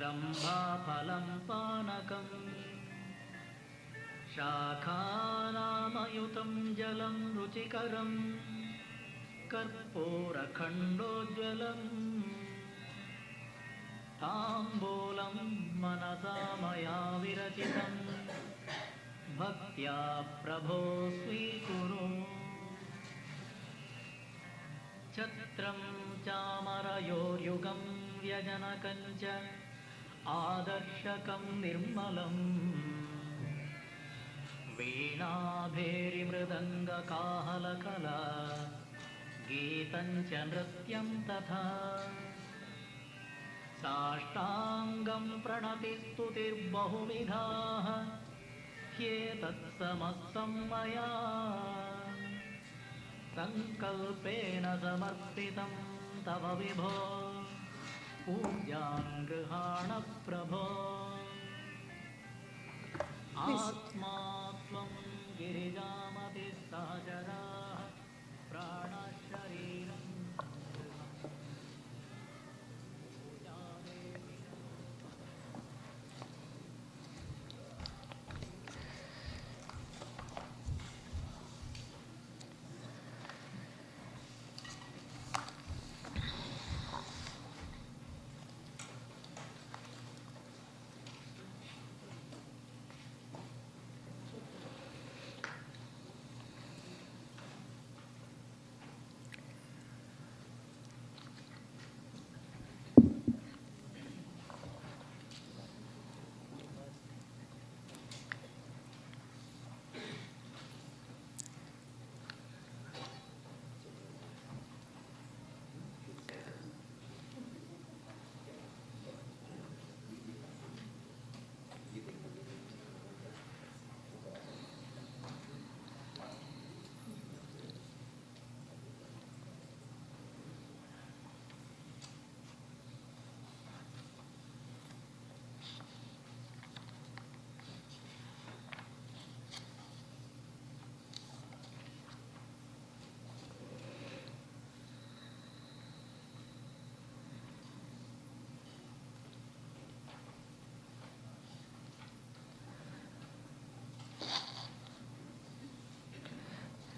ब्रह्माफलं पानकं शाखानामयुतं जलं रुचिकरं कर्पूरखण्डोज्ज्वलम् ताम्बूलं मनसा मया विरचितं भक्त्या प्रभो स्वीकुरु। छत्रं चामरयोर्युगं व्यजनकं च आदर्शकं निर्मलम् वीणाभेरिमृदङ्गकाहलकला गीतं च नृत्यं तथा साष्टाङ्गं प्रणतिस्तुतिर्बहुविधाः ह्येतत्समस्तं मया संकल्पेन समर्पितं तव विभो पूजां गृहाण प्रभो। आत्मा त्वं गिरिजामति सहचराः प्राणशरीरं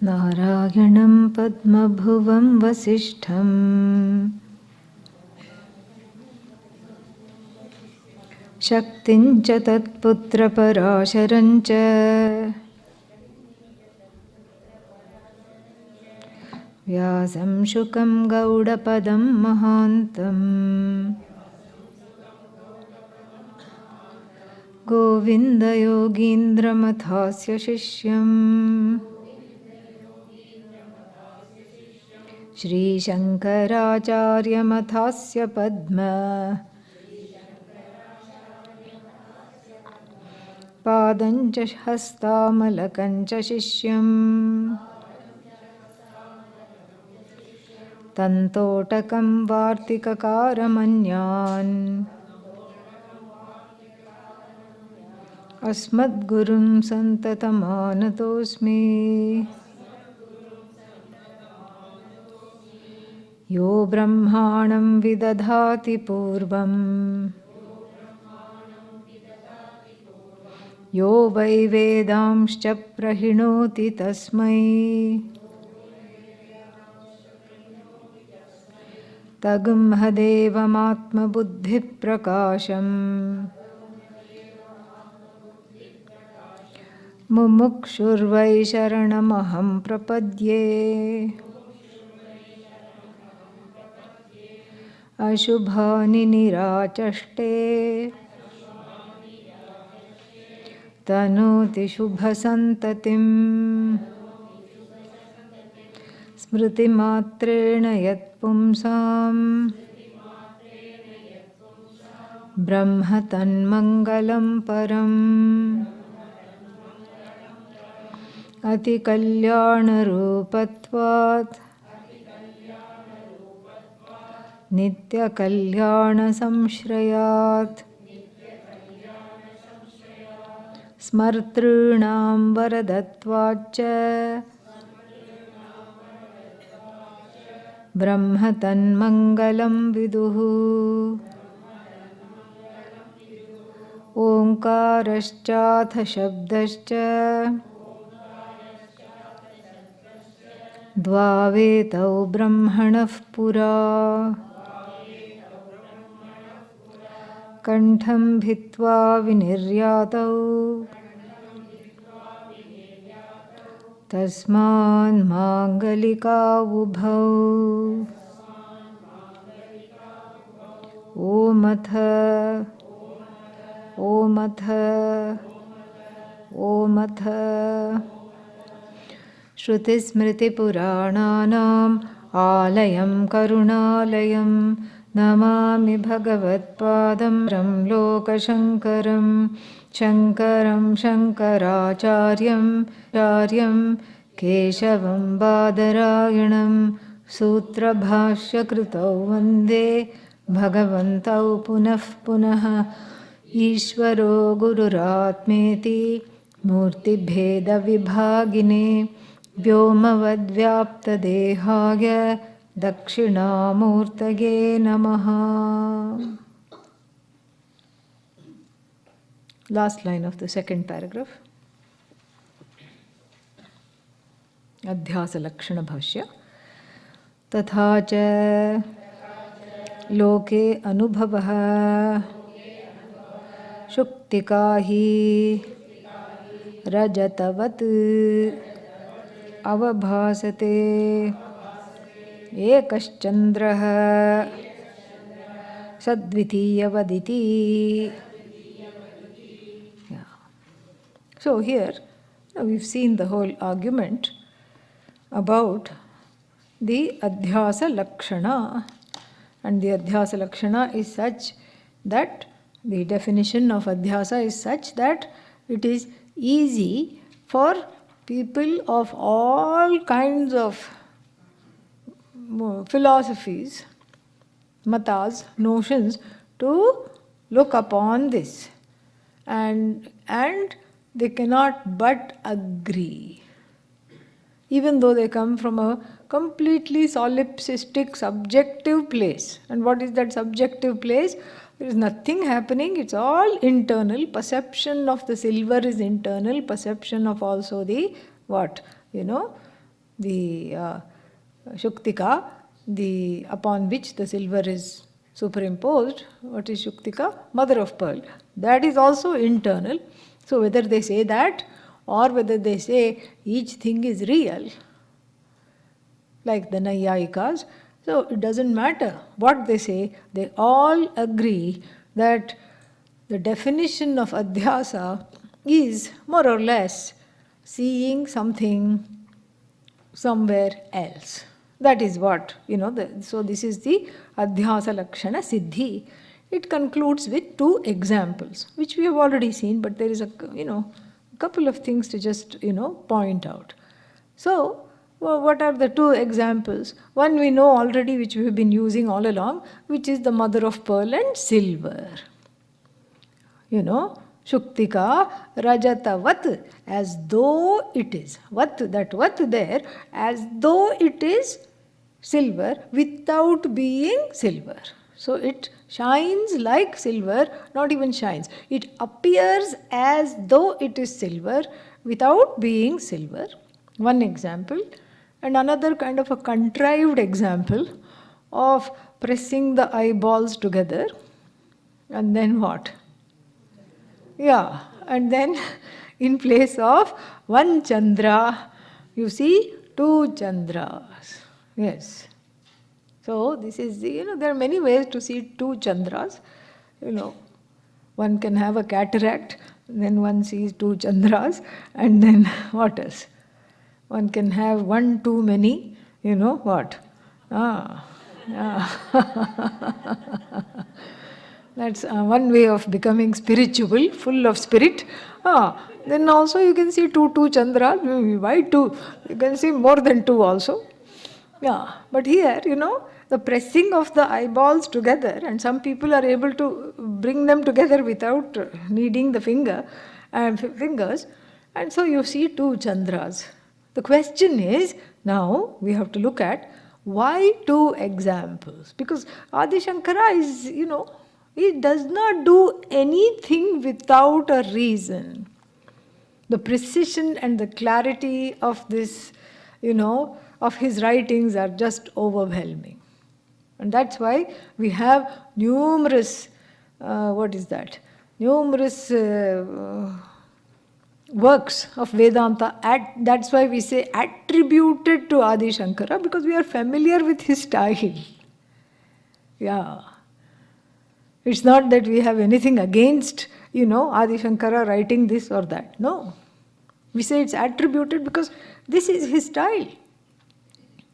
नारायणं पद्मभुवं वसिष्ठं शक्तिं च तत्पुत्रपराशरं च व्यासं शुकं गौडपदं महान्तं गोविन्दयोगीन्द्रमथास्य शिष्यम् श्रीशङ्कराचार्यमथास्य पद्म पादं च हस्तामलकं च शिष्यम् तन्तोटकं वार्तिककारमन्यान् अस्मद्गुरुं सन्ततमानतोऽस्मि। यो ब्रह्माणं विदधाति पूर्वं यो वै वेदांश्च प्रहिणोति तस्मै तगुंहदेवमात्मबुद्धिप्रकाशम् मुमुक्षुर्वै शरणमहं प्रपद्ये। अशुभानि निराचष्टे तनोति शुभसन्ततिम् स्मृतिमात्रेण यत्पुंसाम् ब्रह्म तन्मङ्गलं परम् अतिकल्याणरूपत्वात् नित्यकल्याणसंश्रयात् स्मर्तॄणां वरदत्वाच्च ब्रह्म तन्मङ्गलं विदुः। ओङ्कारश्चाथ शब्दश्च द्वावेतौ ब्रह्मणः पुरा कण्ठं भित्त्वा विनिर्यातौ तस्मान्माङ्गलिकावुभौ ओमथ ओमथ ओमथ श्रुतिस्मृतिपुराणानाम् आलयं करुणालयं नमामि भगवत्पादं लोकशङ्करं शङ्करं शङ्कराचार्यं केशवं बादरायणं सूत्रभाष्यकृतौ वन्दे भगवन्तौ पुनः पुनः ईश्वरो गुरुरात्मेति मूर्तिभेदविभागिने व्योमवद्व्याप्तदेहाय दक्षिणामूर्तये नमः. Last line of the second paragraph. Adhyāsa-Bhāṣya तथा च लोके अनुभवः शुक्तिका हि रजतवत् अवभासते एकश्चन्द्रः सद्वितीयवदिति. So here we've seen the whole argument about the Adhyāsa Lakshana, and the Adhyāsa Lakshana is such that the definition of Adhyāsa is such that it is easy for people of all kinds of philosophies, matas, notions to look upon this, and they cannot but agree, even though they come from a completely solipsistic, subjective place. And what is that subjective place? There is nothing happening, it's all internal. Perception of the silver is internal, perception of also the what? The Shuktika, the upon which the silver is superimposed. What is Shuktika? Mother of pearl. That is also internal. So whether they say that or whether they say each thing is real, like the Naiyayikas, so it doesn't matter what they say, they all agree that the definition of Adhyāsa is more or less seeing something somewhere else. That is what, so this is the Adhyāsa Lakshana Siddhi. It concludes with two examples, which we have already seen, but there is a couple of things to just point out. So, what are the two examples? One we know already, which we have been using all along, which is the mother of pearl and silver. Shuktika rajatavat, as though it is. That vat there, as though it is silver without being silver. So it shines like silver, not even shines. It appears as though it is silver without being silver. One example. And another kind of a contrived example of pressing the eyeballs together. And then what? Yeah, and then in place of one Chandra, you see two Chandras. Yes. So this is there are many ways to see two Chandras. One can have a cataract, then one sees two Chandras, and then what else? One can have one too many, what? That's one way of becoming spiritual, full of spirit. Then also you can see two Chandras. Why two? You can see more than two also. Yeah, but here, the pressing of the eyeballs together, and some people are able to bring them together without needing the fingers, and so you see two Chandras. The question is, now we have to look at why two examples? Because Adi Shankara is, He does not do anything without a reason. The precision and the clarity of this, of his writings are just overwhelming. And that's why we have numerous, Numerous works of Vedanta. That's why we say attributed to Adi Shankara, because we are familiar with his style. Yeah. It's not that we have anything against, Adi Shankara writing this or that. No. We say it's attributed because this is his style.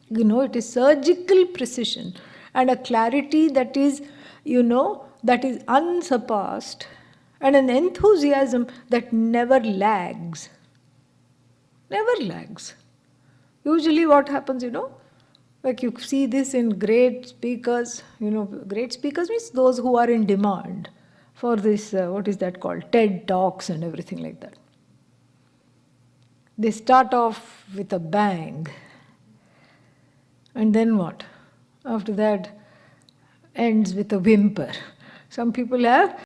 It is surgical precision and a clarity that is, that is unsurpassed, and an enthusiasm that never lags. Never lags. Usually, what happens, like you see this in great speakers, great speakers means those who are in demand for this, what is that called? TED Talks and everything like that. They start off with a bang. And then what? After that, ends with a whimper. Some people have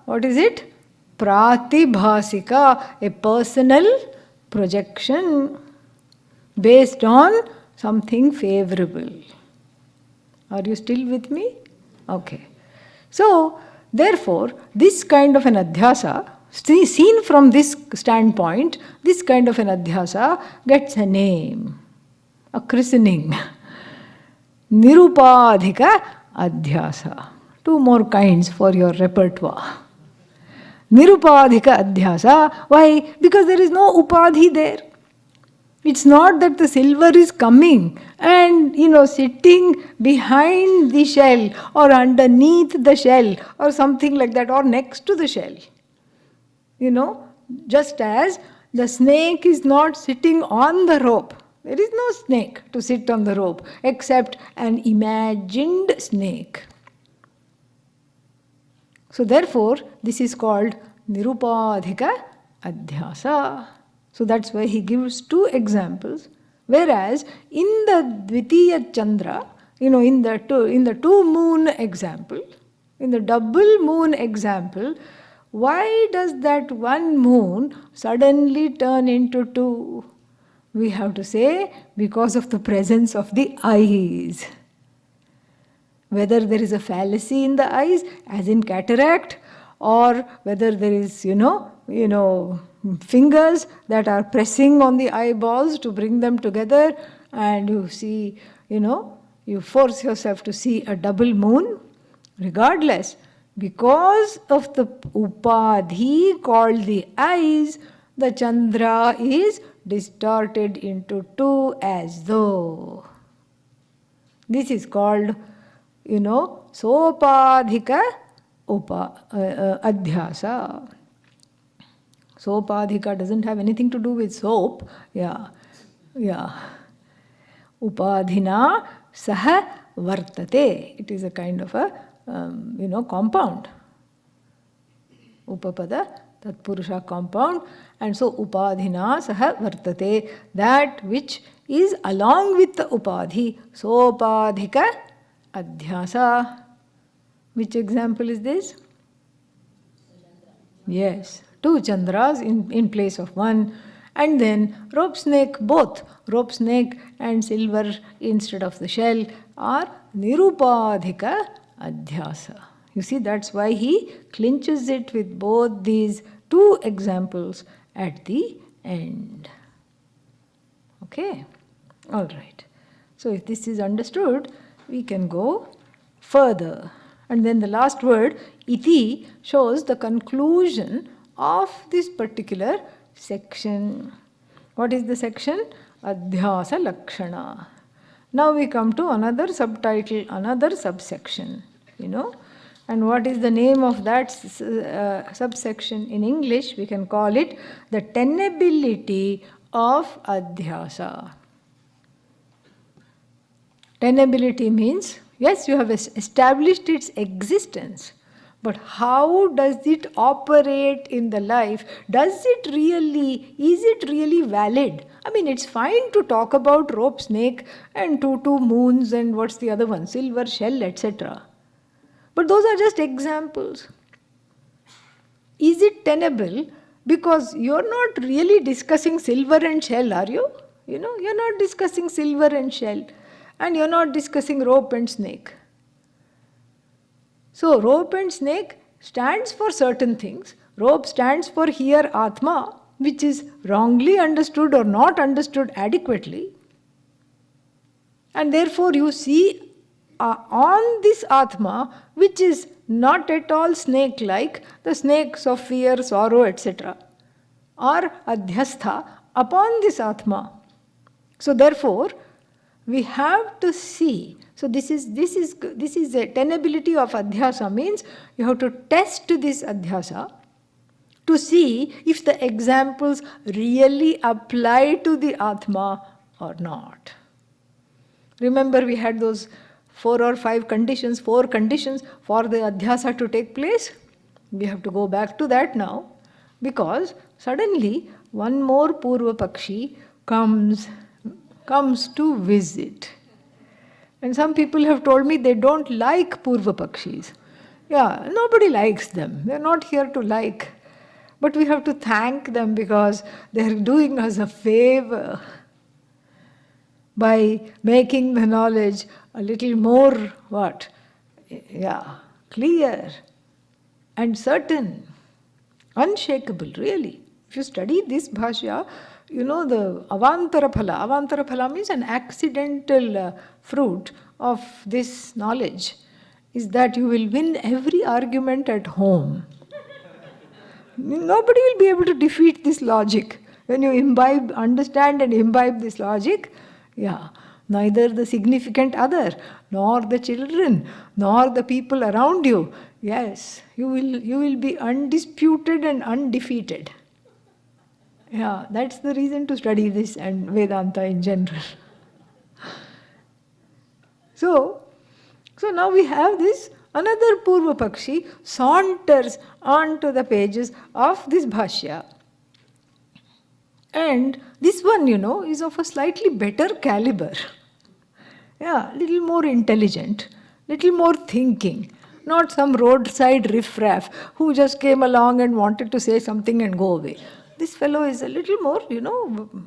What is it? Pratibhasika, a personal projection based on something favorable. Are you still with me? Okay. So, therefore, this kind of an adhyasa, seen from this standpoint, this kind of an adhyasa gets a name, a christening. Nirupadhika adhyasa. Two more kinds for your repertoire. Nirupadhika adhyasa. Why? Because there is no upadhi there. It's not that the silver is coming and, sitting behind the shell or underneath the shell or something like that, or next to the shell. Just as the snake is not sitting on the rope. There is no snake to sit on the rope except an imagined snake. So therefore, this is called Nirupadhika Adhyasa. So that's why he gives two examples. Whereas in the Dvitiya Chandra, in the two moon example, in the double moon example, why does that one moon suddenly turn into two? We have to say because of the presence of the eyes. Whether there is a fallacy in the eyes, as in cataract, or whether there is, fingers that are pressing on the eyeballs to bring them together, and you see, you force yourself to see a double moon. Regardless, because of the upadhi called the eyes, the Chandra is distorted into two as though. This is called, sopadhika adhyasa. Sopadhika doesn't have anything to do with soap. Yeah. Upadhina saha vartate. It is a kind of a, compound. Upapada, tatpurusha compound. And so upadhina saha vartate. That which is along with the upadhi. Sopadhika adhyasa. Which example is this? Yes, two chandras in place of one. And then rope snake, both rope snake and silver instead of the shell are nirupadhika adhyasa. You see, that's why he clinches it with both these two examples at the end. Okay? All right. So if this is understood, we can go further. And then the last word, iti, shows the conclusion of this particular section. What is the section? Adhyasa Lakshana. Now we come to another subtitle, another subsection, And what is the name of that subsection in English? We can call it the tenability of Adhyasa. Tenability means, yes, you have established its existence, but how does it operate in the life? Is it really valid? I mean, it's fine to talk about rope snake and two moons and what's the other one, silver shell, etc. But those are just examples. Is it tenable? Because you're not really discussing silver and shell, are you? You're not discussing silver and shell. And you're not discussing rope and snake. So, rope and snake stands for certain things. Rope stands for here Atma, which is wrongly understood or not understood adequately. And therefore you see on this Atma, which is not at all snake-like, the snakes of fear, sorrow, etc., are adhyastha upon this Atma. So therefore, we have to see. So this is a tenability of adhyasa, means you have to test this adhyasa to see if the examples really apply to the Atma or not. Remember, we had those 4 conditions for the adhyasa to take place. We have to go back to that now, because suddenly one more Purva Pakshi comes to visit. And some people have told me they don't like Purva Pakshis. Yeah, nobody likes them. They're not here to like. But we have to thank them because they're doing us a favor by making the knowledge a little more what? Yeah, clear and certain, unshakable, really. If you study this bhashya, you know the avantara phala. Avantara phala means an accidental fruit of this knowledge is that you will win every argument at home. Nobody will be able to defeat this logic. When you imbibe, understand and imbibe this logic, yeah, neither the significant other, nor the children, nor the people around you. Yes, you will be undisputed and undefeated. Yeah, that's the reason to study this and Vedanta in general. So, so now we have this another Purva Pakshi saunters onto the pages of this bhashya. And this one, is of a slightly better caliber. Yeah, little more intelligent, little more thinking. Not some roadside riffraff who just came along and wanted to say something and go away. This fellow is a little more,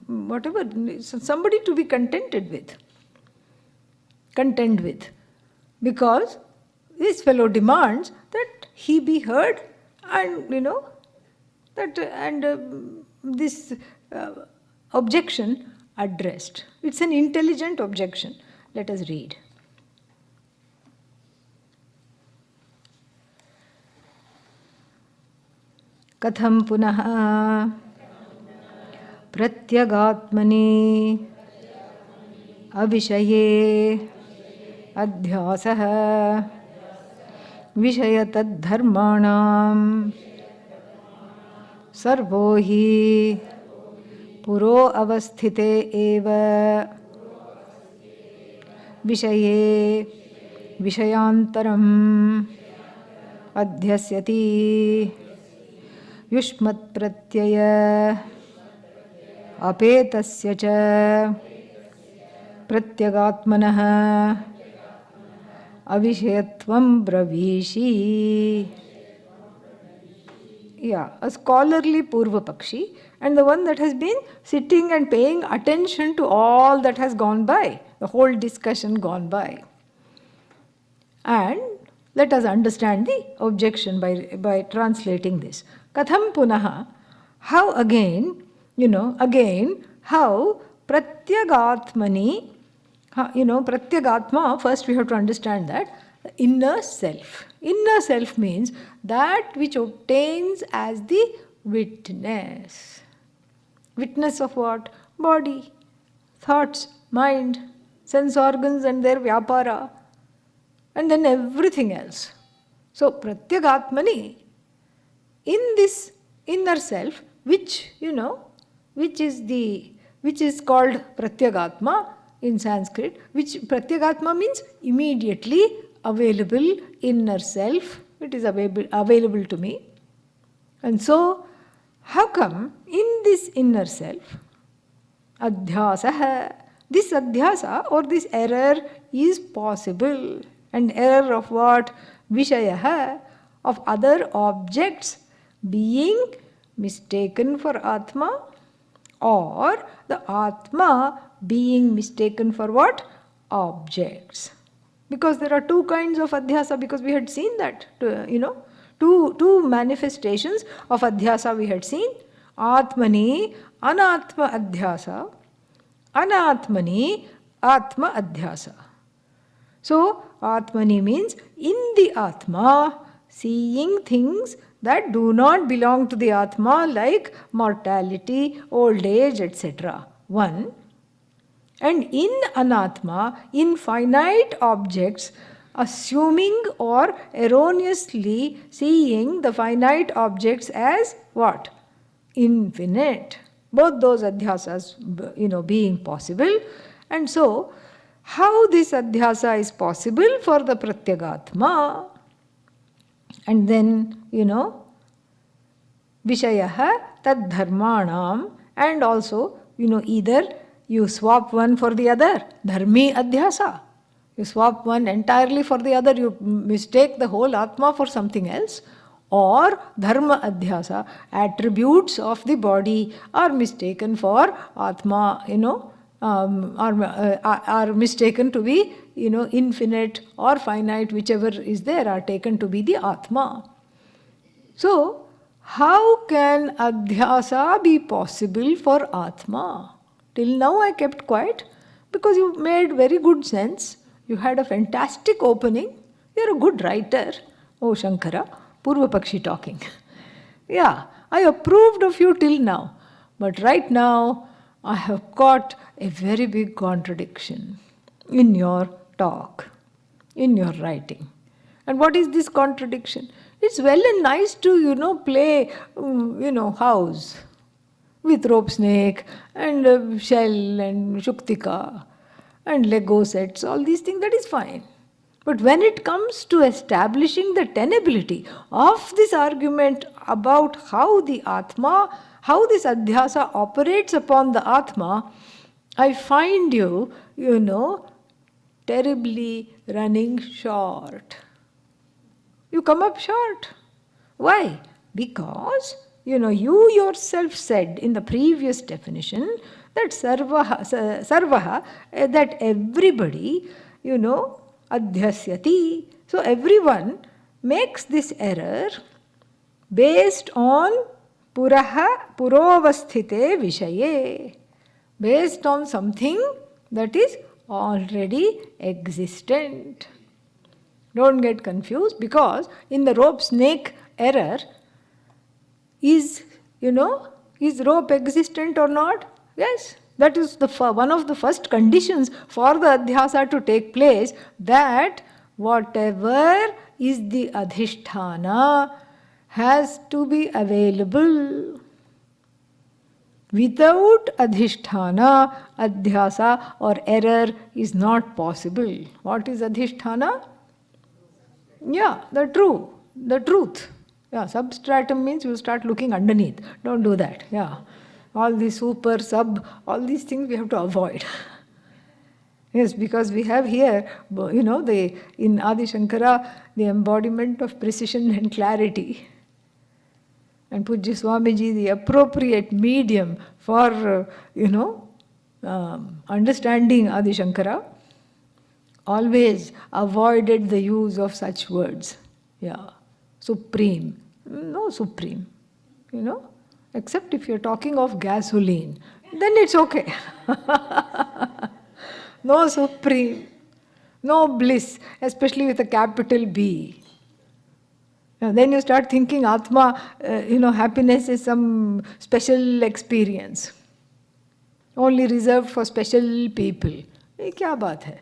whatever, somebody to be contented with. Contend with. Because this fellow demands that he be heard and, this objection addressed. It's an intelligent objection. Let us read. Katham punaha pratyagatmani avishaye adhyāsa vishayatadharmanam sarvo hi puro avasthite eva vishaye vishayantaram adhyasyati युष्मत् प्रत्यय अपेतस्य च प्रत्यगात्मनः अविषयत्वं ब्रवीषि. Yeah, a scholarly Purva Pakshi and the one that has been sitting and paying attention to all that has gone by, the whole discussion gone by. And let us understand the objection by translating this. Katham punaha, how again, how pratyagatmani, pratyagatma, first we have to understand that the inner self. Inner self means that which obtains as the witness. Witness of what? Body, thoughts, mind, sense organs and their vyapara, and then everything else. So, pratyagatmani, in this inner self, which is called pratyagatma in Sanskrit, which pratyagatma means immediately available inner self. It is available to me. And so, how come in this inner self, adhyasa, this adhyasa or this error is possible? And error of what? Vishaya, of other objects being mistaken for Atma, or the Atma being mistaken for what? Objects. Because there are two kinds of adhyasa, because we had seen that, two manifestations of adhyasa we had seen. Atmani, anatma adhyasa, anatmani, atma adhyasa. So, Atmani means in the Atma, seeing things that do not belong to the Atma like mortality, old age, etc. One. And in Anatma, in finite objects, assuming or erroneously seeing the finite objects as what? Infinite. Both those adhyasas, being possible. And so, how this adhyasa is possible for the pratyagatma? And then, vishayaha tad dharmanam, and also, either you swap one for the other, dharmi adhyasa. You swap one entirely for the other, you mistake the whole Atma for something else. Or dharma adhyasa, attributes of the body are mistaken for Atma, are mistaken to be, infinite or finite, whichever is there, are taken to be the Atma. So, how can Adhyasa be possible for Atma? Till now I kept quiet because you made very good sense. You had a fantastic opening. You're a good writer. Oh Shankara, Purva Pakshi talking. Yeah, I approved of you till now. But right now, I have caught a very big contradiction in your talk, in your writing. And what is this contradiction? It's well and nice to, play, house with rope snake and shell and shuktika and Lego sets, all these things, that is fine. But when it comes to establishing the tenability of this argument about how the Atma, how this Adhyasa operates upon the Atma, I find you, terribly running short. You come up short. Why? Because, you yourself said in the previous definition that sarvaha, that everybody, adhyasyati. So everyone makes this error based on purovasthite vishaye, based on something that is already existent. Don't get confused, because in the rope snake error, is rope existent or not? Yes. That is one of the first conditions for the adhyasa to take place, that whatever is the adhishthana has to be available. Without adhishthana, adhyasa or error is not possible. What is adhishthana? Yeah, the truth. Yeah, substratum means you start looking underneath. Don't do that. Yeah. All the super, sub, all these things we have to avoid. Yes, because we have here, in Adi Shankara, the embodiment of precision and clarity. And Pujya Swamiji, the appropriate medium for, understanding Adi Shankara, always avoided the use of such words. Yeah. Supreme. No supreme. Except if you're talking of gasoline, then it's okay. No supreme. No bliss, especially with a capital B. Then you start thinking Atma, happiness is some special experience. Only reserved for special people. Ye kya baat hai?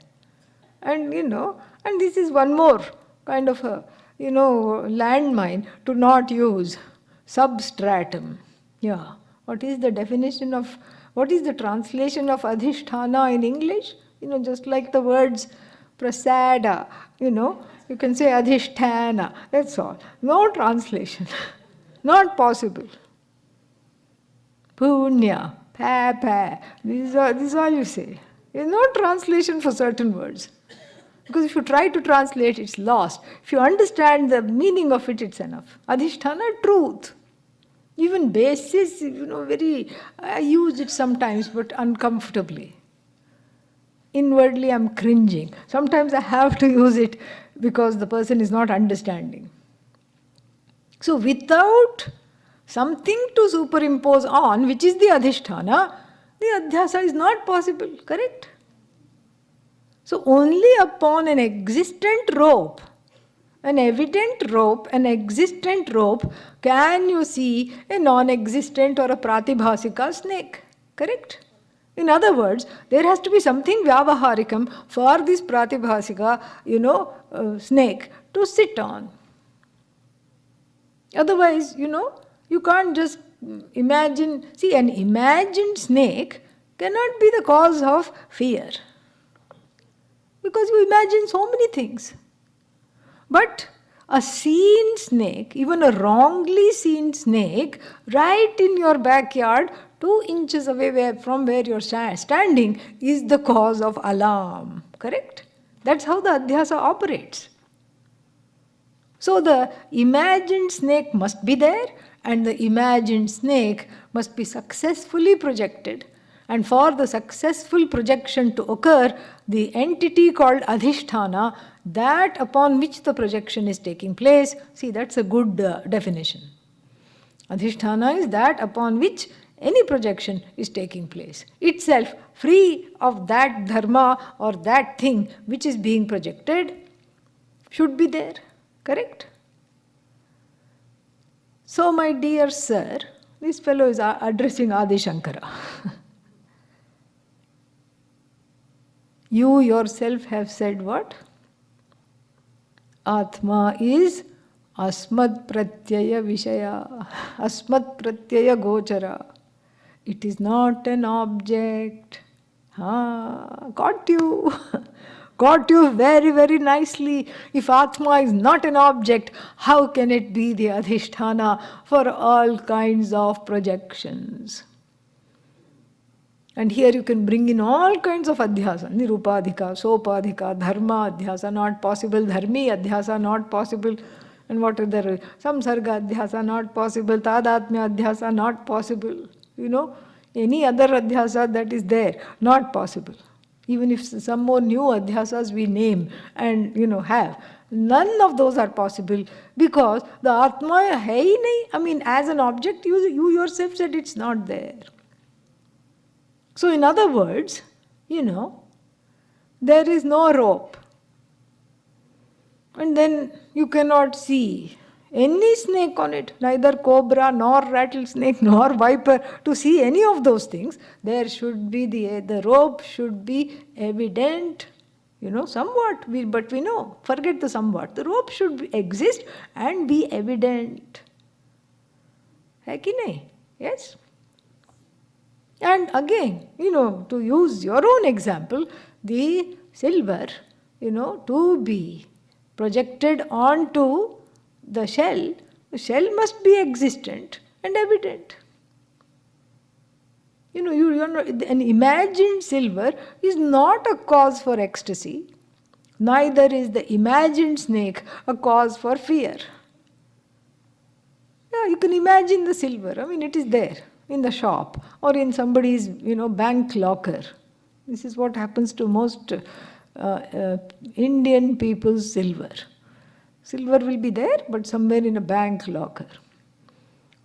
And and this is one more kind of a, landmine to not use. Substratum. Yeah. What is the translation of adhishthana in English? Just like the words prasada, you can say adhishthana, that's all. No translation. Not possible. Punya, pa, this is all you say. There's no translation for certain words. Because if you try to translate, it's lost. If you understand the meaning of it, it's enough. Adhishthana, truth. Even basis, I use it sometimes, but uncomfortably. Inwardly, I'm cringing. Sometimes I have to use it because the person is not understanding. So without something to superimpose on, which is the adhishthana, the adhyasa is not possible, correct? So only upon an existent rope, an evident rope, an existent rope, can you see a non-existent or a pratibhasika snake, correct? In other words, there has to be something vyavaharikam for this pratibhasika, snake to sit on. Otherwise, you can't just imagine. See, an imagined snake cannot be the cause of fear. Because you imagine so many things. But a seen snake, even a wrongly seen snake, right in your backyard, 2 inches away from where you're standing, is the cause of alarm. Correct? That's how the Adhyasa operates. So the imagined snake must be there, and the imagined snake must be successfully projected. And for the successful projection to occur, the entity called Adhisthana, that upon which the projection is taking place, see, that's a good definition. Adhisthana is that upon which any projection is taking place, itself free of that dharma or that thing which is being projected, should be there. Correct? So, my dear sir, this fellow is addressing Adi Shankara. You yourself have said what? Atma is asmad pratyaya vishaya, asmad pratyaya gochara. It is not an object. Got you. Got you very, very nicely. If Atma is not an object, how can it be the Adhisthana for all kinds of projections? And here you can bring in all kinds of adhyasa. Nirupadhika, sopadhika, dharma adhyasa not possible, dharmi adhyasa not possible. And what are there? Samsarga adhyasa not possible, tadatmya adhyasa not possible. Any other adhyasa that is there, not possible. Even if some more new adhyasas we name and have, none of those are possible because the Atma hai nahi. I mean, as an object, you yourself said it's not there. So, in other words, there is no rope. And then you cannot see any snake on it, neither cobra, nor rattlesnake, nor viper. To see any of those things, there should be the rope should be evident, somewhat, but we know, forget the somewhat. The rope should exist and be evident. Hai ki nahi? Yes? And again, to use your own example, the silver, to be projected onto the shell must be existent and evident. An imagined silver is not a cause for ecstasy, neither is the imagined snake a cause for fear. Yeah, you can imagine the silver, it is there in the shop or in somebody's, bank locker. This is what happens to most Indian people's silver. Silver will be there, but somewhere in a bank locker.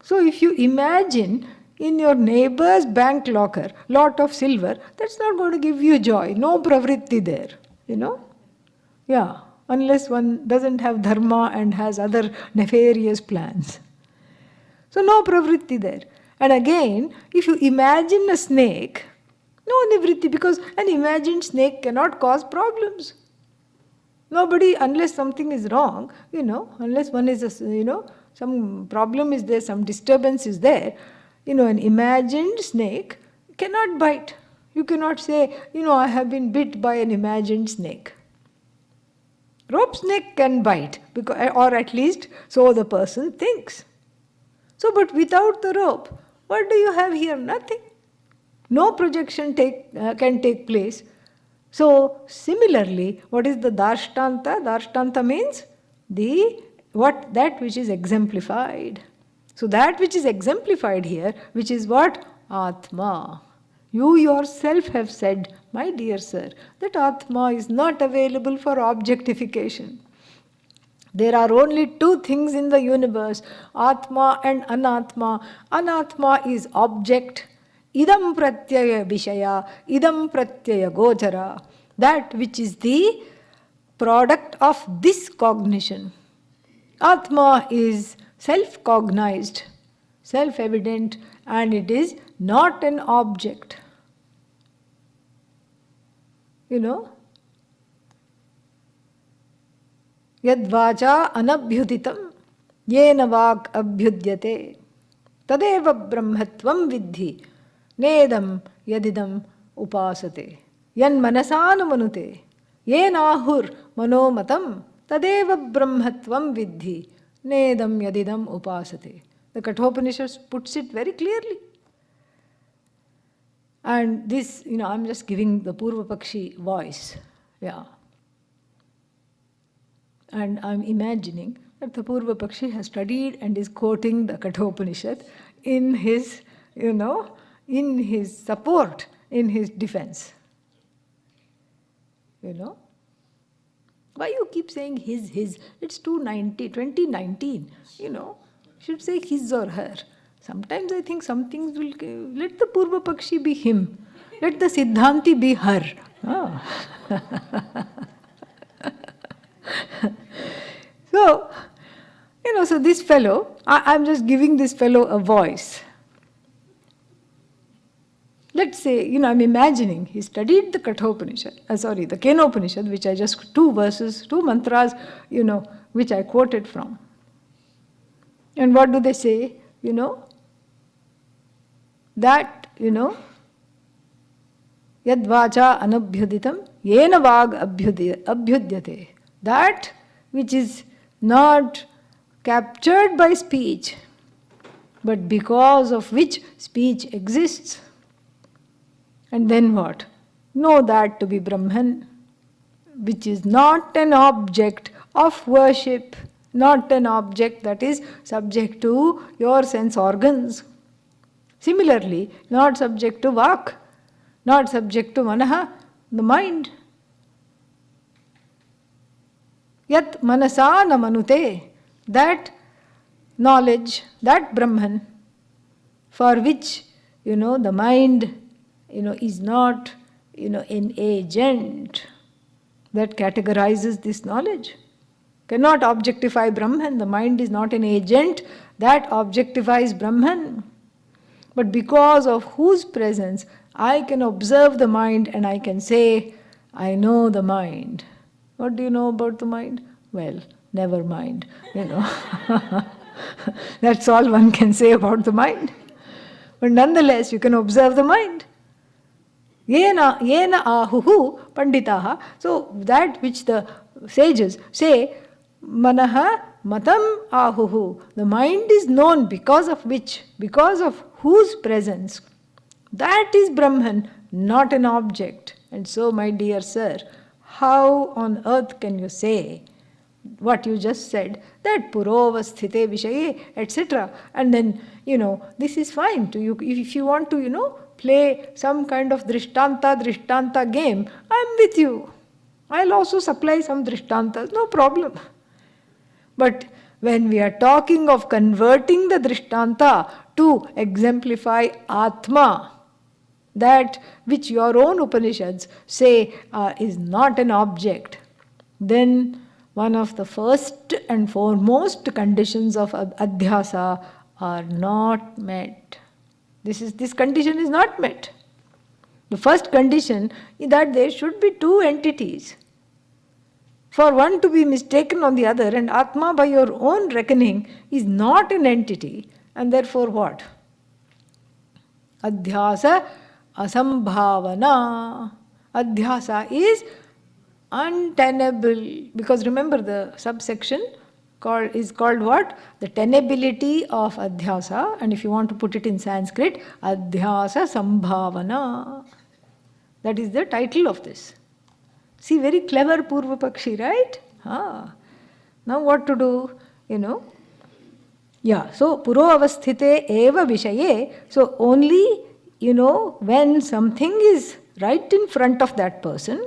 So if you imagine in your neighbor's bank locker lot of silver, that's not going to give you joy. No pravritti there, Yeah, unless one doesn't have dharma and has other nefarious plans. So no pravritti there. And again, if you imagine a snake, no nivritti, because an imagined snake cannot cause problems. Nobody, unless something is wrong, unless one is, some problem is there, some disturbance is there, an imagined snake cannot bite. You cannot say, I have been bit by an imagined snake. Rope snake can bite, or at least so the person thinks. So, but without the rope, what do you have here? Nothing. No projection can take place. So, similarly, what is the darshtanta? Darshtanta means that which is exemplified. So, that which is exemplified here, which is what? Atma. You yourself have said, my dear sir, that Atma is not available for objectification. There are only two things in the universe, Atma and Anatma. Anatma is object. Idam pratyaya vishaya, idam pratyaya gochara. That which is the product of this cognition. Atma is self-cognized, self-evident, and it is not an object. Yadvacha anabhyuditam yena vak abhyudyate tadeva brahmatvam vidhi nedam yadidam upasate yan manasanumanute yenahur manomatam tadeva brahmatvam vidhi nedam yadidam upasate. The Kathopanishad puts it very clearly. And this, I'm just giving the Purva Pakshi voice. Yeah. And I'm imagining that the Purva Pakshi has studied and is quoting the Kathopanishad in his, in his support, in his defense. Why you keep saying his? It's 2019, should say his or her. Sometimes I think some things will, let the Purva Pakshi be him. Let the Siddhanti be her. So, so this fellow, I'm just giving this fellow a voice. Let's say, I'm imagining he studied the Kathopanishad, the Kenopanishad, which I just, 2 verses, 2 mantras, which I quoted from. And what do they say? That, yad vacha anabhyuditam, yena vag abhyudyate. That which is not captured by speech, but because of which speech exists. And then what? Know that to be Brahman, which is not an object of worship, not an object that is subject to your sense organs. Similarly, not subject to vak, not subject to manaha, the mind. Yat manasa na manute, that knowledge, that Brahman, for which, the mind, is not, an agent that categorizes this knowledge. Cannot objectify Brahman. The mind is not an agent that objectifies Brahman. But because of whose presence I can observe the mind and I can say, I know the mind. What do you know about the mind? Well, never mind, That's all one can say about the mind. But nonetheless, you can observe the mind. Yena ahuhu panditaha. So that which the sages say, manaha matam ahuhu. The mind is known because of which? Because of whose presence? That is Brahman, not an object. And so, my dear sir, how on earth can you say what you just said, that purovasthite vishaye, etc. And then, this is fine to you. If you want to, play some kind of drishtanta game, I'm with you. I'll also supply some drishtantas, no problem. But when we are talking of converting the drishtanta to exemplify Atma, that which your own Upanishads say is not an object, then one of the first and foremost conditions of Adhyāsa are not met. This condition is not met. The first condition is that there should be 2 entities. For one to be mistaken on the other, and Atma by your own reckoning is not an entity, and therefore what? Adhyāsa-Asambhāvana. Adhyāsa is untenable, because remember the subsection is called what? The tenability of Adhyāsa, and if you want to put it in Sanskrit, Adhyāsa-Sambhāvana. That is the title of this. See, very clever Purva Pakshi, right? Now what to do? So Puro avasthite eva vishaye. So only, when something is right in front of that person,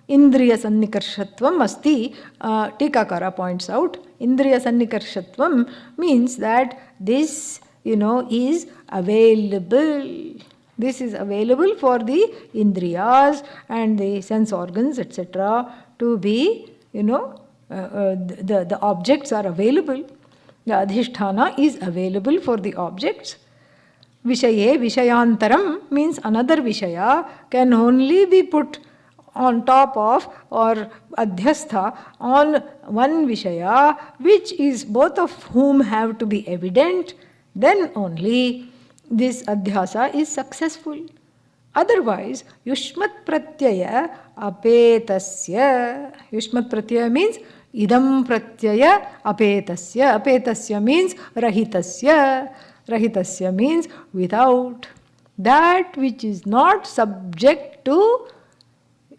Indriya Sannikarshatvam asti, Tikakara points out, Indriya Sannikarshatvam means that this, is available. This is available for the Indriyas and the sense organs, etc. to be, the objects are available. The Adhisthana is available for the objects. Vishaye, Vishayantaram means another Vishaya can only be put on top of or adhyastha on one Vishaya, which is both of whom have to be evident, then only this Adhyasa is successful. Otherwise, Yushmat Pratyaya Apetasya. Yushmat Pratyaya means Idam Pratyaya Apetasya. Apetasya means Rahitasya. Rahitasya means without. That which is not subject to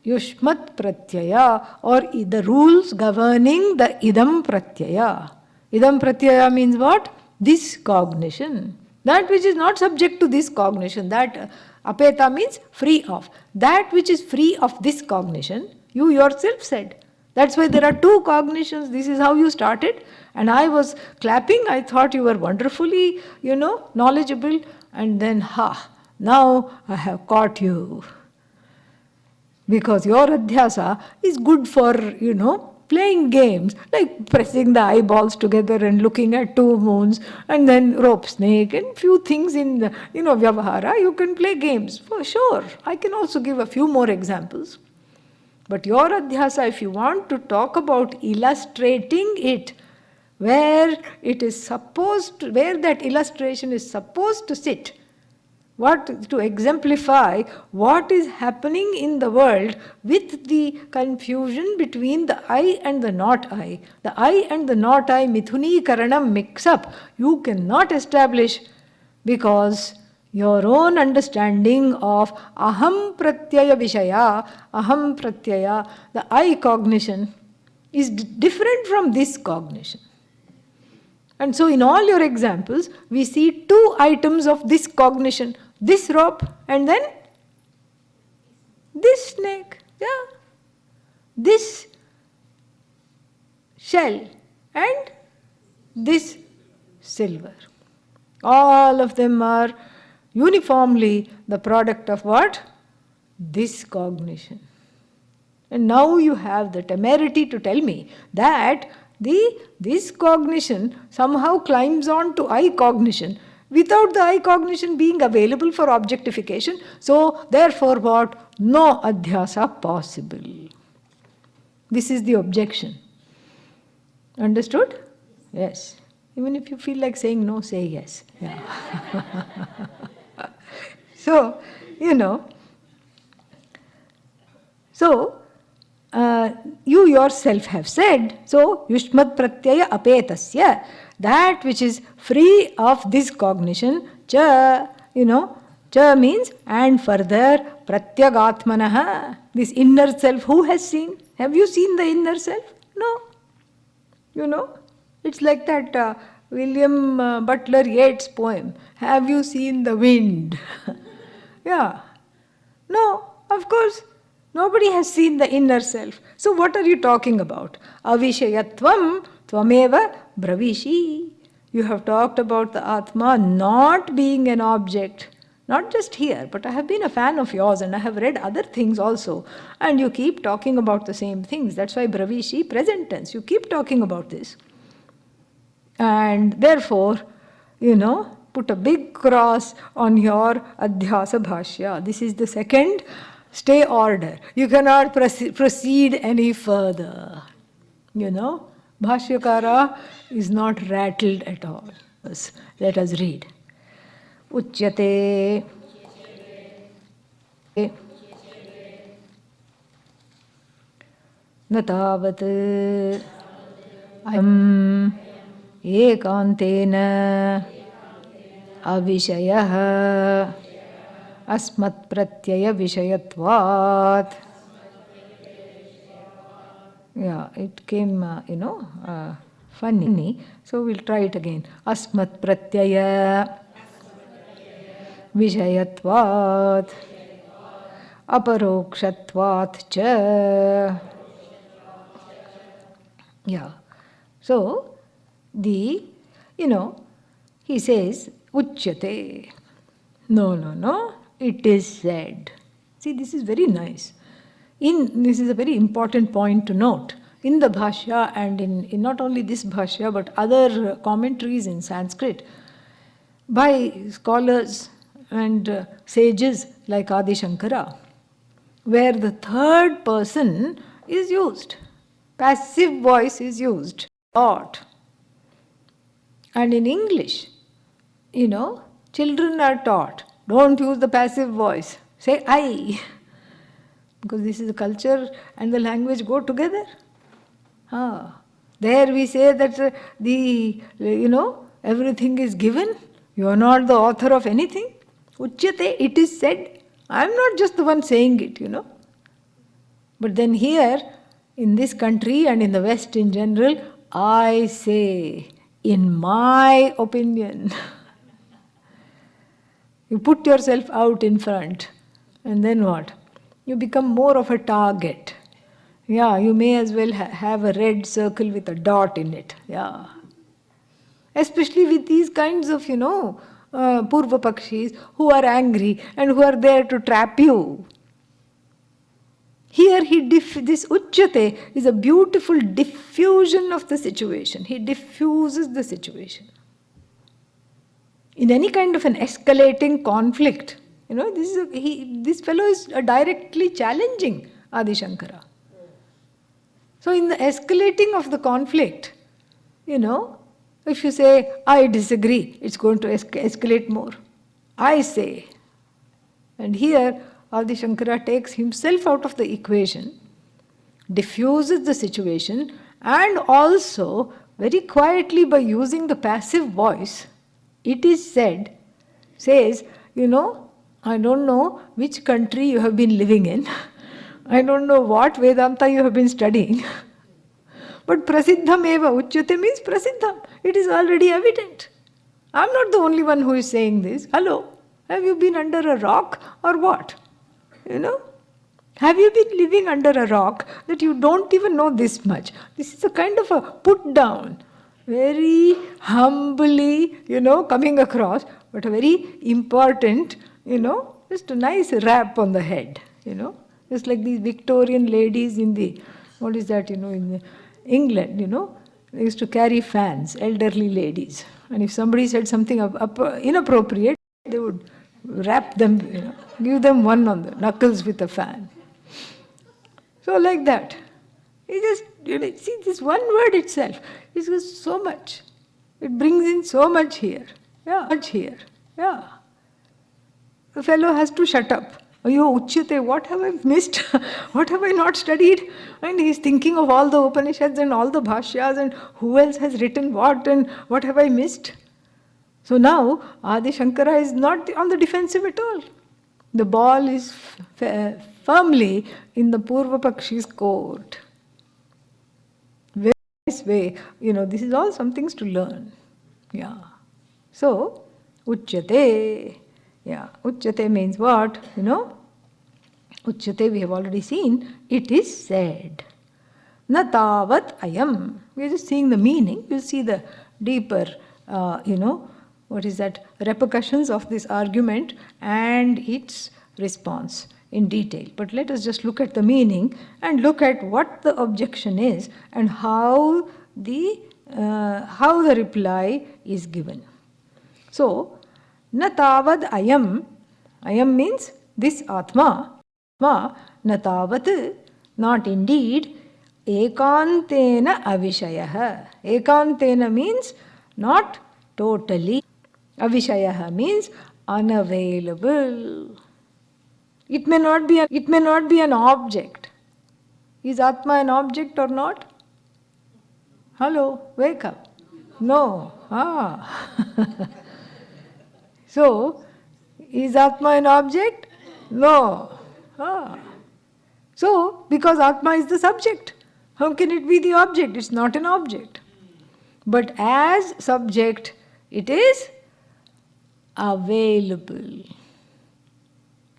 Yushmat pratyaya, or the rules governing the idam pratyaya. Idam pratyaya means what? This cognition. That which is not subject to this cognition. That apeta means free of. That which is free of this cognition, you yourself said. That's why there are two cognitions. This is how you started. And I was clapping. I thought you were wonderfully, knowledgeable. And then, now I have caught you. Because your adhyasa is good for, playing games, like pressing the eyeballs together and looking at two moons, and then rope snake and few things in, vyavahara. You can play games, for sure. I can also give a few more examples. But your adhyasa, if you want to talk about illustrating it, where that illustration is supposed to sit, to exemplify what is happening in the world with the confusion between the I and the not I. The I and the not I, mithuni karanam, mix up. You cannot establish, because your own understanding of aham pratyaya vishaya, aham pratyaya, the I cognition, is different from this cognition. And so in all your examples, we see two items of this cognition. This rope and then this snake. Yeah. This shell and this silver. All of them are uniformly the product of what? This cognition. And now you have the temerity to tell me that this cognition somehow climbs on to I cognition without the I cognition being available for objectification. So, therefore what? No adhyasa possible. This is the objection. Understood? Yes. Even if you feel like saying no, say yes. Yeah. So, you yourself have said, so yushmat pratyaya apetasya, that which is free of this cognition, cha, cha means and further, pratyagatmanaha, this inner self, who has seen? Have you seen the inner self? No. It's like that William Butler Yeats poem, have you seen the wind? Yeah. No, of course. Nobody has seen the inner self. So what are you talking about? Avishayatvam tvameva bravishi. You have talked about the Atma not being an object. Not just here, but I have been a fan of yours and I have read other things also. And you keep talking about the same things. That's why bravishi, present tense. You keep talking about this. And therefore, put a big cross on your Adhyāsa-Bhāṣya. This is the second stay order. You cannot proceed any further. Bhashyakara is not rattled at all. Let us read. Uchyate natavat ayam ekantena avishayah asmat pratyaya vishayatvat. Yeah, it came, funny. So we'll try it again. Asmat pratyaya vishayatvat aparokshatvat cha. Yeah. So, he says, uchyate. No. It is said. See, this is very nice. This is a very important point to note. In the Bhashya and in not only this Bhashya but other commentaries in Sanskrit by scholars and sages like Adi Shankara, where the third person is used. Passive voice is used a lot. And in English, children are taught, don't use the passive voice. Say I. Because this is the culture and the language go together. There we say that everything is given. You are not the author of anything. Uchyate, it is said. I am not just the one saying it, But then here, in this country and in the West in general, I say, in my opinion. You put yourself out in front, and then what? You become more of a target. Yeah, you may as well have a red circle with a dot in it. Yeah. Especially with these kinds of, Purva Pakshis who are angry and who are there to trap you. Here, this Uchyate is a beautiful diffusion of the situation. He diffuses the situation. In any kind of an escalating conflict, this fellow is directly challenging Adi Shankara. So, in the escalating of the conflict, if you say, I disagree, it's going to escalate more. I say. And here, Adi Shankara takes himself out of the equation, diffuses the situation, and also, very quietly by using the passive voice, it is says, I don't know which country you have been living in. I don't know what Vedanta you have been studying. But prasiddham eva uchyate means prasiddham. It is already evident. I'm not the only one who is saying this. Hello, have you been under a rock or what? Have you been living under a rock that you don't even know this much? This is a kind of a put down. Very humbly, coming across, but a very important, just a nice rap on the head, Just like these Victorian ladies in the, what is that, in England, they used to carry fans, elderly ladies. And if somebody said something inappropriate, they would rap them, give them one on the knuckles with a fan. So like that. You just, see this one word itself is just so much. It brings in so much here. Yeah, much here. Yeah. The fellow has to shut up. Ayo, Uchyate, what have I missed? What have I not studied? And he's thinking of all the Upanishads and all the Bhashyas and who else has written what and what have I missed? So now, Adi Shankara is not on the defensive at all. The ball is firmly in the Purva Pakshi's court. Very nice way. This is all some things to learn. Yeah. So, Uchyate. Yeah. Uchyate means what? Uchyate we have already seen. It is said. Na tavat ayam. We are just seeing the meaning. We'll see the deeper, what is that? Repercussions of this argument and its response in detail. But let us just look at the meaning and look at what the objection is and how the reply is given. So, na tavad ayam. Ayam means this Atma. Na tavat, not indeed. Ekantena avishayah. Ekantena means not totally. Avishayah means unavailable. It may not be an object. Is Atma an object or not? Hello, wake up. No. So, is Atma an object? No. So, because Atma is the subject, how can it be the object? It's not an object. But as subject, it is available.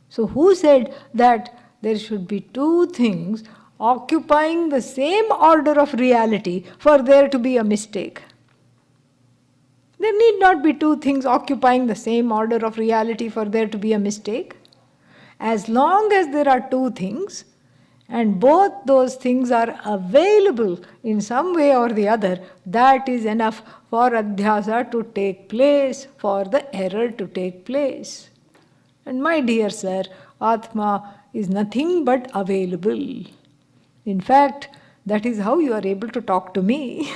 So who said that there should be two things occupying the same order of reality for there to be a mistake? There need not be two things occupying the same order of reality for there to be a mistake. As long as there are two things, and both those things are available in some way or the other, that is enough for Adhyāsa to take place, for the error to take place. And my dear sir, Atma is nothing but available. In fact, that is how you are able to talk to me.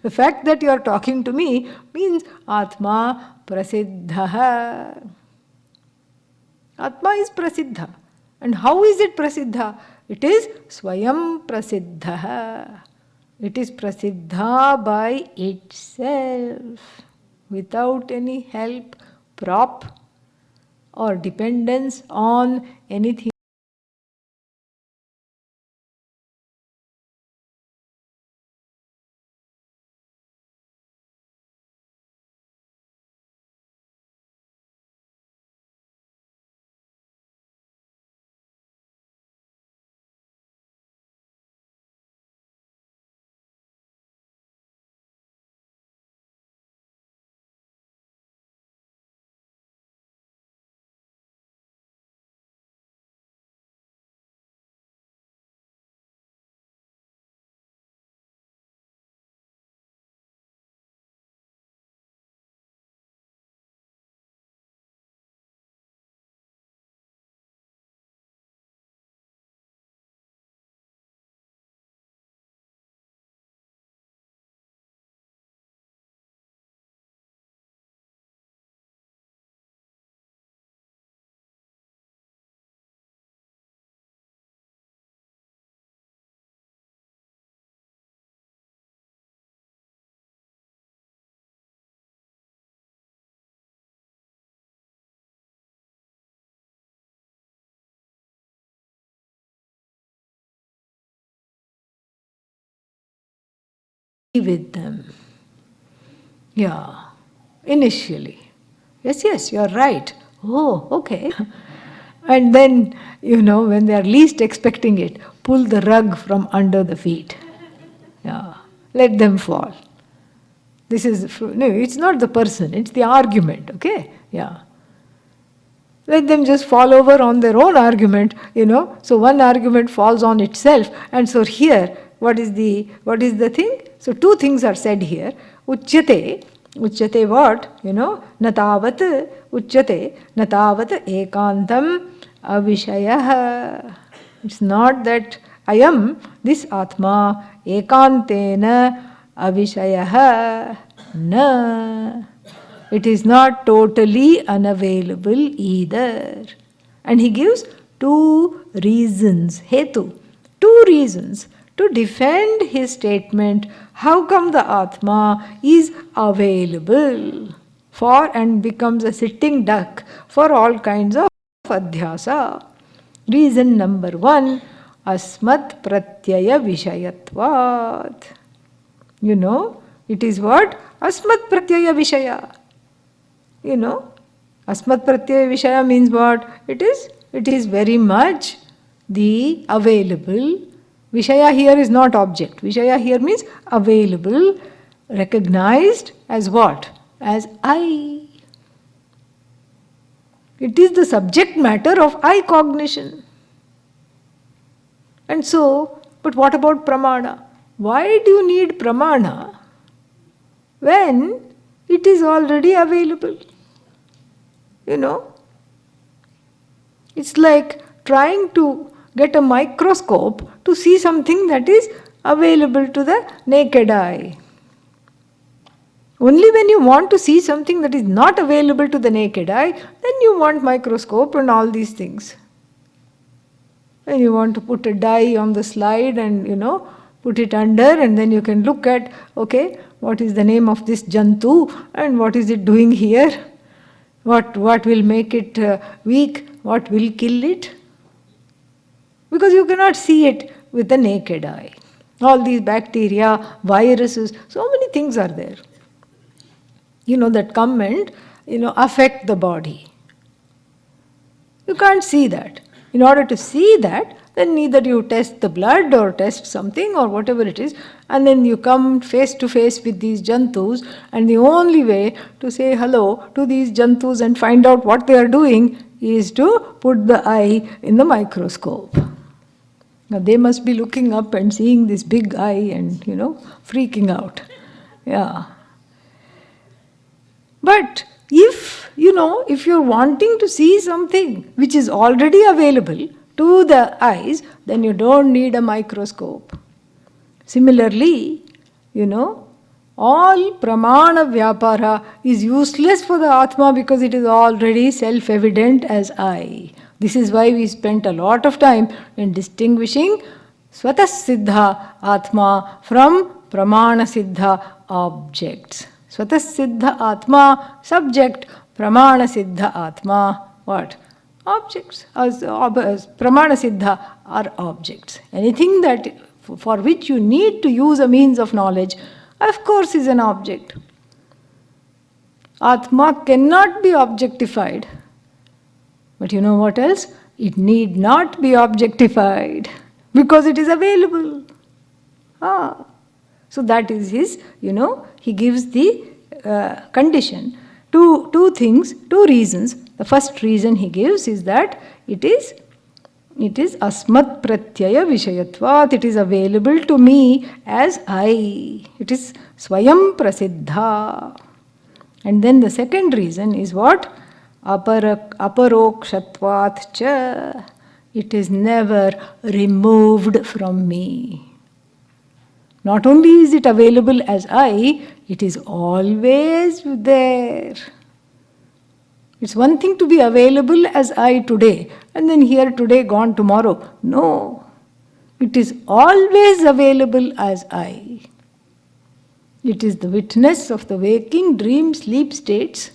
The fact that you are talking to me means Atma prasiddha. Atma is prasiddha. And how is it prasiddha? It is swayam prasiddha. It is prasiddha by itself, without any help, prop, or dependence on anything. with them. Yeah, initially. Yes, you're right. Oh, okay. And then, when they are least expecting it, pull the rug from under the feet. Yeah, let them fall. No, it's not the person, it's the argument, okay? Yeah. Let them just fall over on their own argument, So one argument falls on itself. And so here, what is the thing? So two things are said here. Uchyate what? Natavat, uchyate, natavat ekantam avishayah. It's not that I am this Atma ekantena avishayah. Na. It is not totally unavailable either. And he gives two reasons, hetu, two reasons to defend his statement. How come the Atma is available for and becomes a sitting duck for all kinds of adhyasa? Reason number one, asmat pratyaya vishayatvat. It is what? Asmat pratyaya vishaya. Asmat pratyaya vishaya means what? It is very much the available. Vishaya here is not object. Vishaya here means available, recognized as what? As I. It is the subject matter of I cognition. And so, but what about pramana? Why do you need pramana when it is already available? It's like trying to get a microscope to see something that is available to the naked eye. Only when you want to see something that is not available to the naked eye, then you want microscope and all these things. When you want to put a die on the slide and, put it under, and then you can look at, okay, what is the name of this jantu and what is it doing here? What will make it weak? What will kill it? Because you cannot see it with the naked eye. All these bacteria, viruses, so many things are there. That come and, affect the body. You can't see that. In order to see that, then either you test the blood or test something or whatever it is, and then you come face to face with these jantus, and the only way to say hello to these jantus and find out what they are doing is to put the eye in the microscope. Now they must be looking up and seeing this big eye and, freaking out. Yeah. But if you're wanting to see something which is already available to the eyes, then you don't need a microscope. Similarly, all pramana vyapara is useless for the Atma because it is already self-evident as I. This is why we spent a lot of time in distinguishing Svatasiddha Atma from Pramana Siddha objects. Svatasiddha Atma, subject, Pramana Siddha Atma, what? Objects. Pramana Siddha are objects. Anything that for which you need to use a means of knowledge, of course, is an object. Atma cannot be objectified. But you know what else? It need not be objectified because it is available. So that is his, he gives the condition. Two things, two reasons. The first reason he gives is that it is asmat pratyaya vishayatvat. It is available to me as I. It is swayam prasiddha. And then the second reason is what? Aparokshatvat cha. It is never removed from me. Not only is it available as I, it is always there. It's one thing to be available as I today, and then here today, gone tomorrow. No. It is always available as I. It is the witness of the waking, dream, sleep states.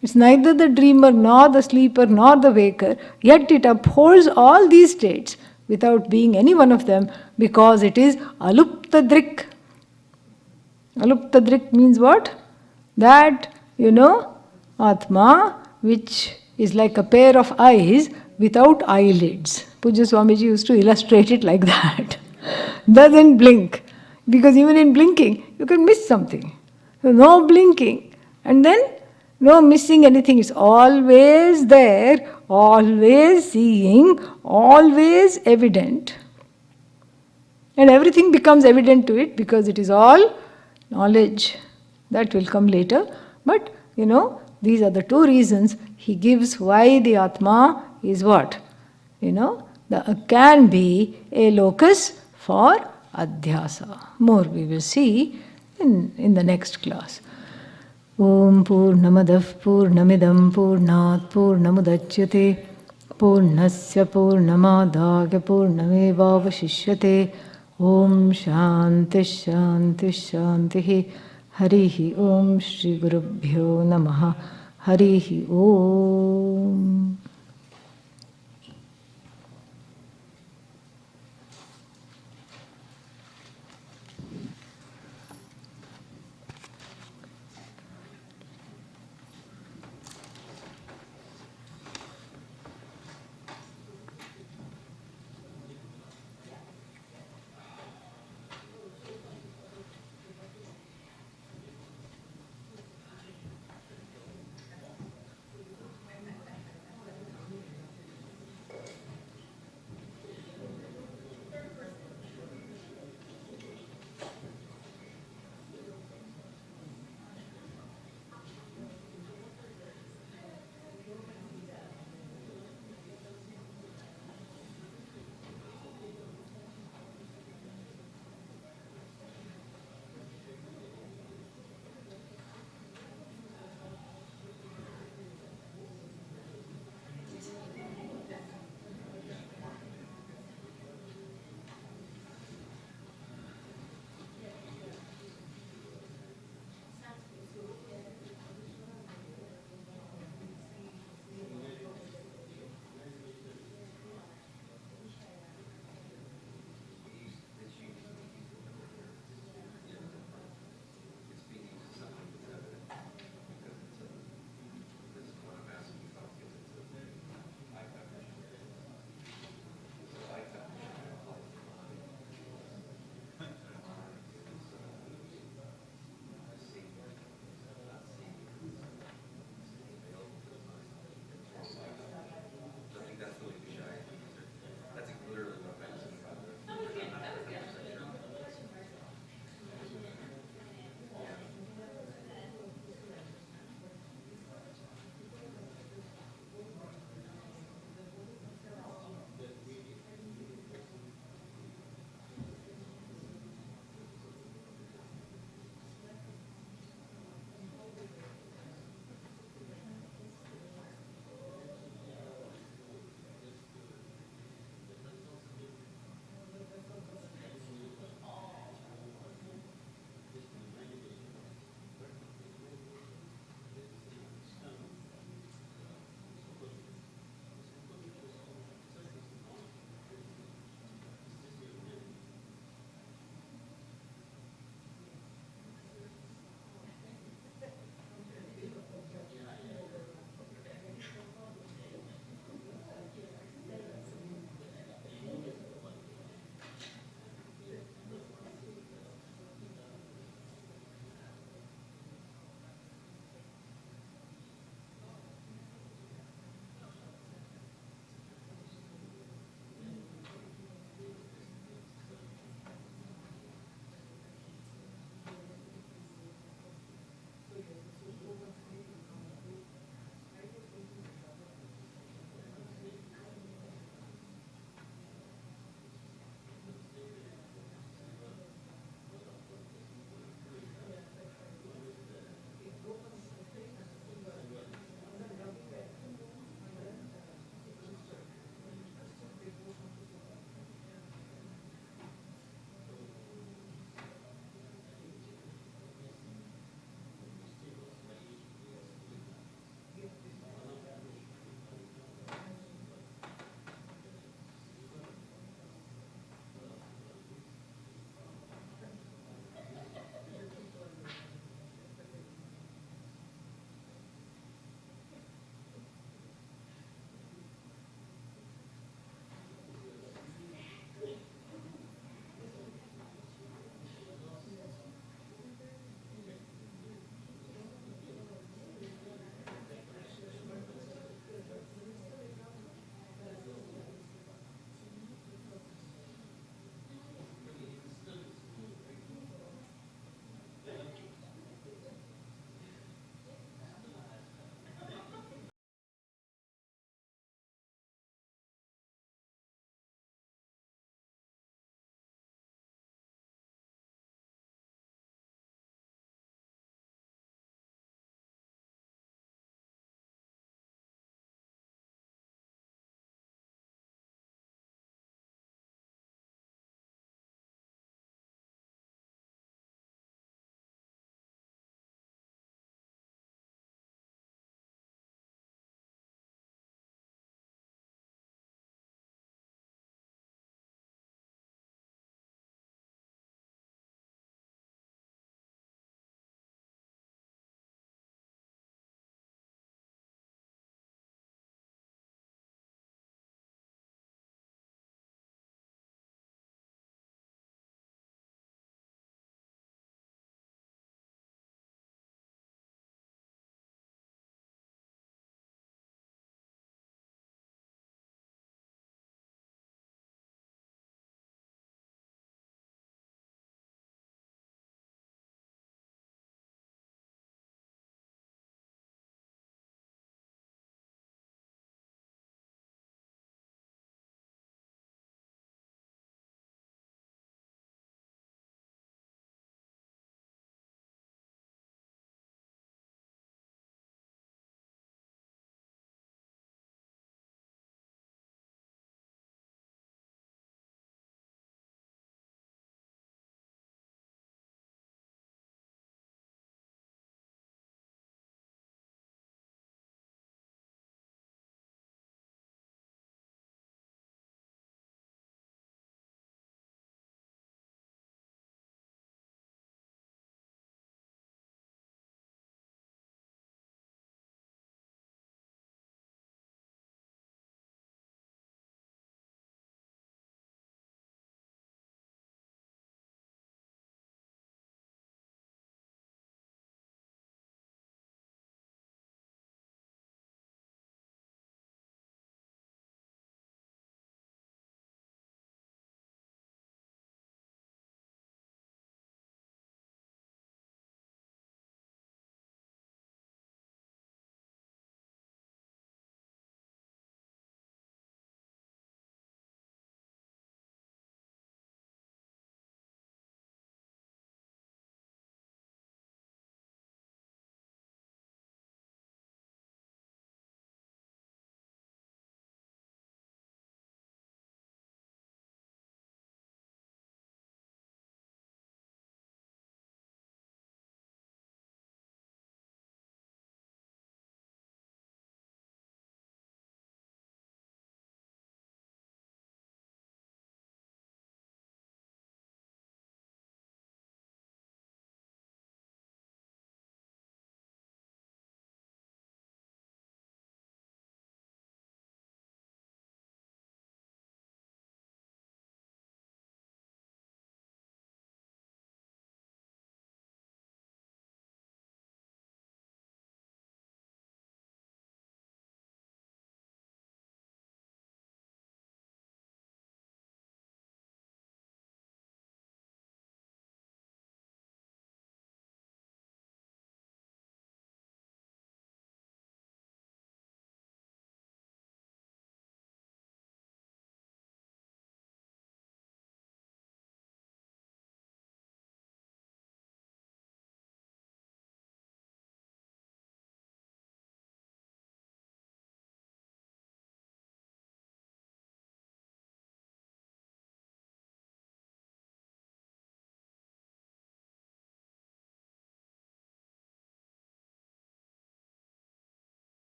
It's neither the dreamer, nor the sleeper, nor the waker, yet it upholds all these states without being any one of them because it is alupta drik. Aluptadrik means what? That, Atma, which is like a pair of eyes without eyelids. Pujya Swamiji used to illustrate it like that. Doesn't blink. Because even in blinking, you can miss something. So no blinking. And then no missing anything. It's always there, always seeing, always evident. And everything becomes evident to it because it is all knowledge. That will come later. But, these are the two reasons he gives why the Atma is what? Can be a locus for Adhyāsa. More we will see in the next class. Om Purnamadav Purnamidam Purnat Purnamudachyate Purnasya Purnamadagya Purnamevavashishyate Om Shanti Shanti Shanti Harihi Om Shri Gurubhyo Namaha Harihi Om.